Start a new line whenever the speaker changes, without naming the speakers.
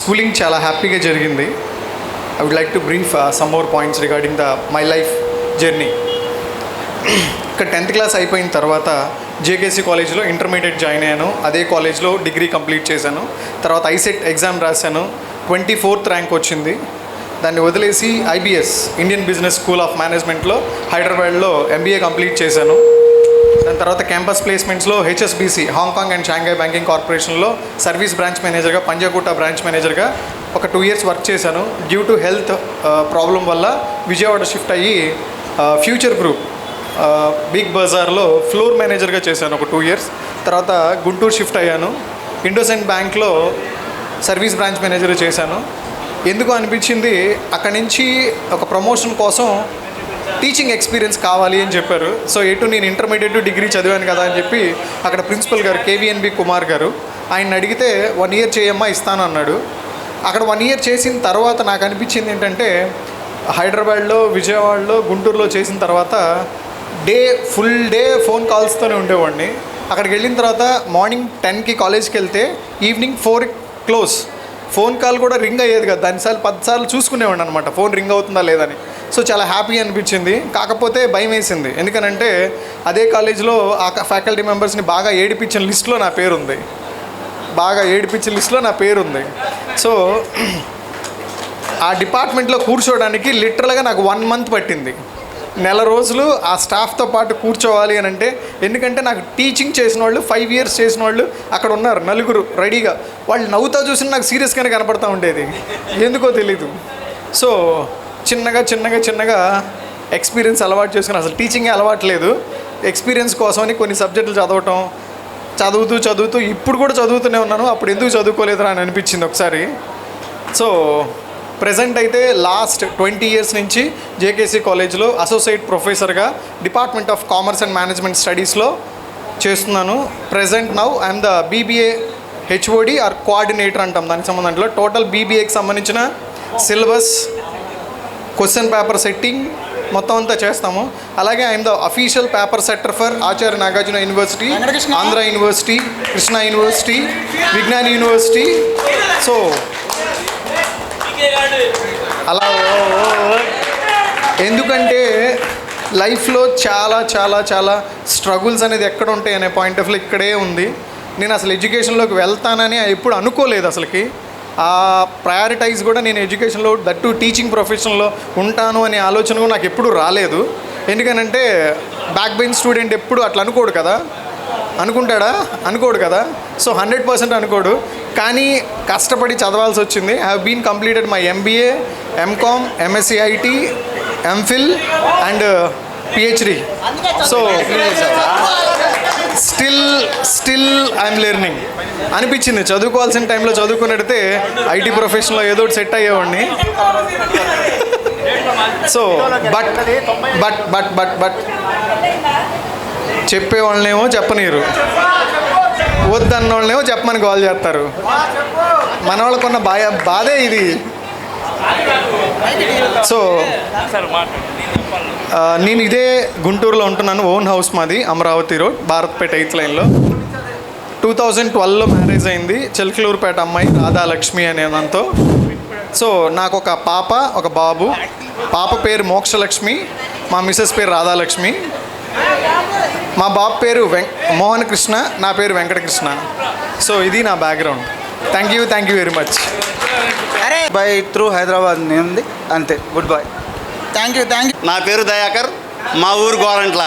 Schooling చాలా హ్యాపీగా జరిగింది. I would like to brief some more points regarding my life journey. ఇక్కడ 10th class అయిపోయిన తర్వాత జేకేసీ కాలేజ్లో ఇంటర్మీడియట్ జాయిన్ అయ్యాను. అదే కాలేజ్లో డిగ్రీ కంప్లీట్ చేశాను. తర్వాత ఐసెట్ ఎగ్జామ్ రాశాను. 24th ర్యాంక్ వచ్చింది. దాన్ని వదిలేసి IBS Indian business school of మేనేజ్మెంట్లో హైదరాబాద్లో ఎంబీఏ కంప్లీట్ చేశాను. దాని తర్వాత క్యాంపస్ ప్లేస్మెంట్స్లో HSBC Hong Kong and Shanghai banking కార్పొరేషన్లో సర్వీస్ బ్రాంచ్ మేనేజర్గా, పంజాగుట్ట బ్రాంచ్ మేనేజర్గా ఒక 2 years వర్క్ చేశాను. డ్యూ టు హెల్త్ ప్రాబ్లం వల్ల విజయవాడ షిఫ్ట్ అయ్యి ఫ్యూచర్ గ్రూప్ బిగ్ బజార్లో ఫ్లోర్ మేనేజర్గా చేశాను ఒక 2 years. తర్వాత గుంటూరు షిఫ్ట్ అయ్యాను. ఇండోసెంట్ బ్యాంక్లో సర్వీస్ బ్రాంచ్ మేనేజర్ చేశాను. ఎందుకు అనిపించింది, అక్కడి నుంచి ఒక ప్రమోషన్ కోసం టీచింగ్ ఎక్స్పీరియన్స్ కావాలి అని చెప్పారు. సో నేను ఇంటర్మీడియట్ డిగ్రీ చదివాను కదా అని చెప్పి అక్కడ ప్రిన్సిపల్ గారు కేవీఎన్బి కుమార్ గారు ఆయన అడిగితే 1 year చేయమ్మా ఇస్తాను అన్నాడు. అక్కడ 1 year చేసిన తర్వాత నాకు అనిపించింది ఏంటంటే, హైదరాబాద్లో, విజయవాడలో, గుంటూరులో చేసిన తర్వాత ఫుల్ డే ఫోన్ కాల్స్తోనే ఉండేవాడిని. అక్కడికి వెళ్ళిన తర్వాత మార్నింగ్ 10కి కాలేజ్కి వెళ్తే ఈవినింగ్ 4కి క్లోజ్. ఫోన్ కాల్ కూడా రింగ్ అయ్యేది కదా, దానిసార్లు 10 సార్లు చూసుకునేవాడిని అనమాట ఫోన్ రింగ్ అవుతుందా లేదని. సో చాలా హ్యాపీ అనిపించింది. కాకపోతే భయం వేసింది, ఎందుకనంటే అదే కాలేజ్లో ఆ ఫ్యాకల్టీ మెంబర్స్ని బాగా ఏడిపించిన లిస్ట్లో నా పేరు ఉంది. సో ఆ డిపార్ట్మెంట్లో కూర్చోవడానికి లిటరల్గా నాకు 1 month పట్టింది. 1 నెల రోజులు ఆ స్టాఫ్తో పాటు కూర్చోవాలి అని అంటే, ఎందుకంటే నాకు టీచింగ్ చేసిన వాళ్ళు 5 years చేసిన వాళ్ళు అక్కడ ఉన్నారు, 4 రెడీగా. వాళ్ళు నవ్వుతా చూసిన నాకు సీరియస్గానే కనపడతా ఉండేది, ఎందుకో తెలీదు. సో చిన్నగా ఎక్స్పీరియన్స్ అలవాటు చేసుకుని, అసలు టీచింగే అలవాట్లేదు, ఎక్స్పీరియన్స్ కోసమని కొన్ని సబ్జెక్టులు చదువుతూ ఇప్పుడు కూడా చదువుతూనే ఉన్నాను. అప్పుడు ఎందుకు చదువుకోలేదురా అని అనిపించింది ఒకసారి. సో ప్రెజెంట్ అయితే లాస్ట్ 20 years నుంచి జేకేసీ కాలేజ్లో అసోసియేట్ ప్రొఫెసర్గా department of commerce and management స్టడీస్లో చేస్తున్నాను. Present now I'm the BBA HOD or coordinator అంటాం దానికి సంబంధంలో. టోటల్ బీబీఏకి సంబంధించిన సిలబస్, క్వశ్చన్ పేపర్ సెట్టింగ్ మొత్తం అంతా చేస్తాము. అలాగే I'm the official paper setter for Acharya Nagarjuna university, Andhra university, Krishna university, Vignan university. So అలా ఎందుకంటే లైఫ్లో చాలా స్ట్రగుల్స్ అనేది ఎక్కడ ఉంటాయి అనే పాయింట్ ఆఫ్ వ్యూ ఇక్కడే ఉంది. నేను అసలు ఎడ్యుకేషన్లోకి వెళ్తానని ఎప్పుడు అనుకోలేదు. అసలుకి ఆ ప్రయారిటైజ్ కూడా నేను ఎడ్యుకేషన్లో, దట్టు టీచింగ్ ప్రొఫెషన్లో ఉంటాను అనే ఆలోచన కూడా నాకు ఎప్పుడు రాలేదు. ఎందుకనంటే బ్యాక్ బెంచ్ స్టూడెంట్ ఎప్పుడు అట్లా అనుకోడు కదా, అనుకోడు కదా. సో 100% అనుకోడు, కానీ కష్టపడి చదవాల్సి వచ్చింది. I have been completed my MBA, MCom, MSc IT, MPhil and PhD. So still I'm learning అనిపించింది. చదువుకోవాల్సిన టైంలో చదువుకున్నట్టయితే ఐటీ ప్రొఫెషన్లో ఏదో ఒకటి సెట్ అయ్యేవాడిని. సో బట్ చెప్పేవాళ్ళనేమో చెప్పనీరు, వద్దన్న వాళ్ళనేమో చెప్పమని కాల్ చేస్తారు. మన వాళ్ళకున్న బాధే ఇది. సో నేను ఇదే గుంటూరులో ఉంటున్నాను. ఓన్ హౌస్ మాది, అమరావతి రోడ్, భారత్పేట 8th లైన్లో. 2012లో మ్యారేజ్ అయింది. చిలకలూరుపేట అమ్మాయి రాధాలక్ష్మి అనే దాంతో. సో నాకు ఒక పాప, ఒక బాబు. పాప పేరు మోక్షలక్ష్మి, మా మిస్సెస్ పేరు రాధాలక్ష్మి. మా బాబు పేరు మోహన్ కృష్ణ, నా పేరు వెంకటకృష్ణ. సో ఇది నా background. Thank you very much.
By through Hyderabad ఉంది అంతే. Good bye.
Thank you.
నా పేరు దయాకర్, మా ఊరు గోరంట్ల.